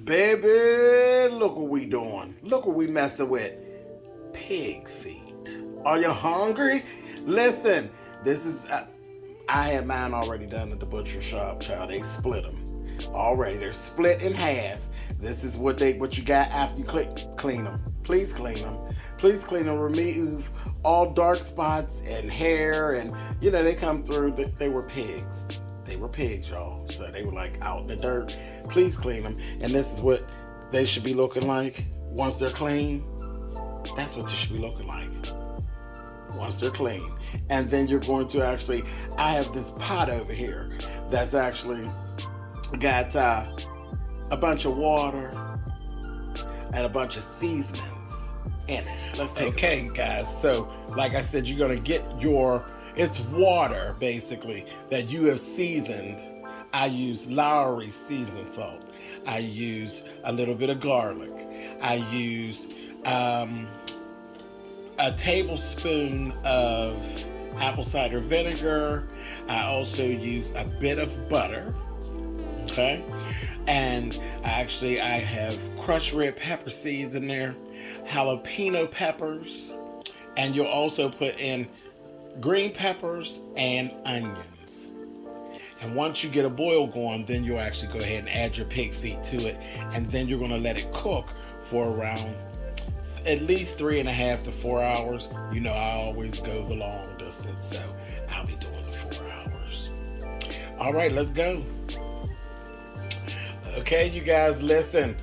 Baby, look what we doing. Look what we messing with. Pig feet. Are you hungry? Listen, this is... I had mine already done at the butcher shop, child. They split them already. They're split in half. This is what you got after you clean them. Please clean them. Please clean them. Remove all dark spots and hair, and they come through. They were pigs. They were pigs, y'all. So they were like out in the dirt. Please clean them. And this is what they should be looking like once they're clean. That's what they should be looking like once they're clean. And then you're going to actually, I have this pot over here that's actually got a bunch of water and a bunch of seasonings in it. Let's take Okay, guys. So, like I said, you're going to get it's water, basically, that you have seasoned. I use Lowry seasoning salt. I use a little bit of garlic. I use a tablespoon of apple cider vinegar. I also use a bit of butter. Okay? And I have crushed red pepper seeds in there, jalapeno peppers, and you'll also put in green peppers and onions. And once you get a boil going, then you'll actually go ahead and add your pig feet to it, and then you're going to let it cook for around at least 3.5 to 4 hours. I always go the long distance, so I'll be doing the 4 hours. All right, let's go. Okay, you guys, listen.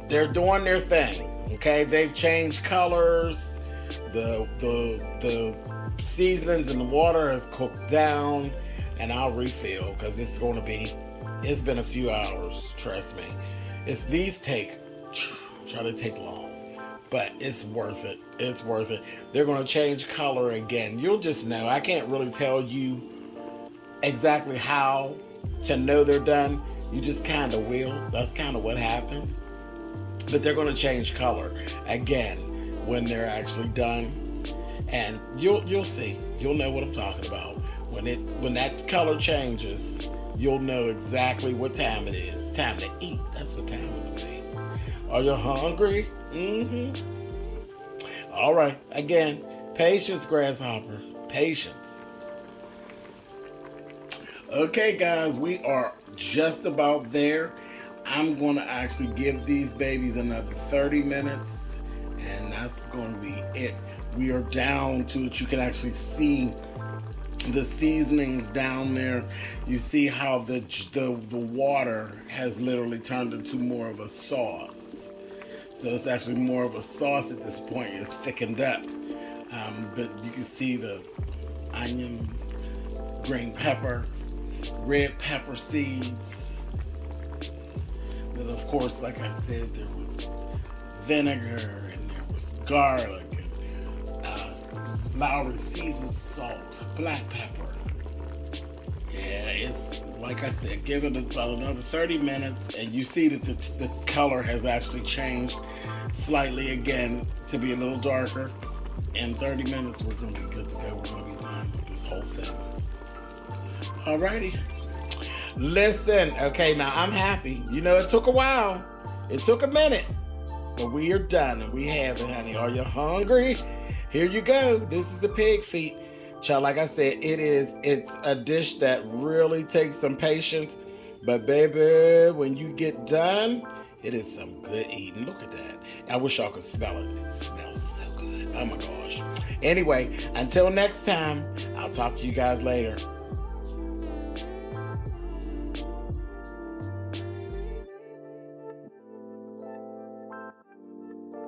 They're doing their thing. Okay, they've changed colors. The seasonings and the water has cooked down, and I'll refill because it's been a few hours. Trust me. These try to take long, but it's worth it. It's worth it. They're going to change color again. You'll just know. I can't really tell you exactly how to know they're done. You just kind of will. That's kind of what happens. But they're going to change color again when they're actually done, and you'll see. You'll know what I'm talking about. When that color changes, you'll know exactly what time it is. Time to eat. That's what time it will be. Are you hungry? Mm-hmm. All right. Again, patience, grasshopper. Patience. Okay, guys, we are just about there. I'm going to actually give these babies another 30 minutes, and that's going to be it. We are down to it. You can actually see the seasonings down there. You see how the water has literally turned into more of a sauce. So it's actually more of a sauce at this point. It's thickened up. But you can see the onion, green pepper, red pepper seeds. Then, of course, like I said, there was vinegar and there was garlic and Lowry seasoned salt, black pepper. Yeah, it's like I said, give it about another 30 minutes, and you see that the color has actually changed slightly again to be a little darker. In 30 minutes, we're going to be good to go. We're going to be done with this whole thing. Alrighty. Listen, okay, now I'm happy. It took a while. It took a minute. But we are done, and we have it, honey. Are you hungry? Here you go. This is the pig feet. Child, like I said, it's a dish that really takes some patience. But baby, when you get done, it is some good eating. Look at that. I wish y'all could smell it. It smells so good. Oh my gosh. Anyway, until next time, I'll talk to you guys later.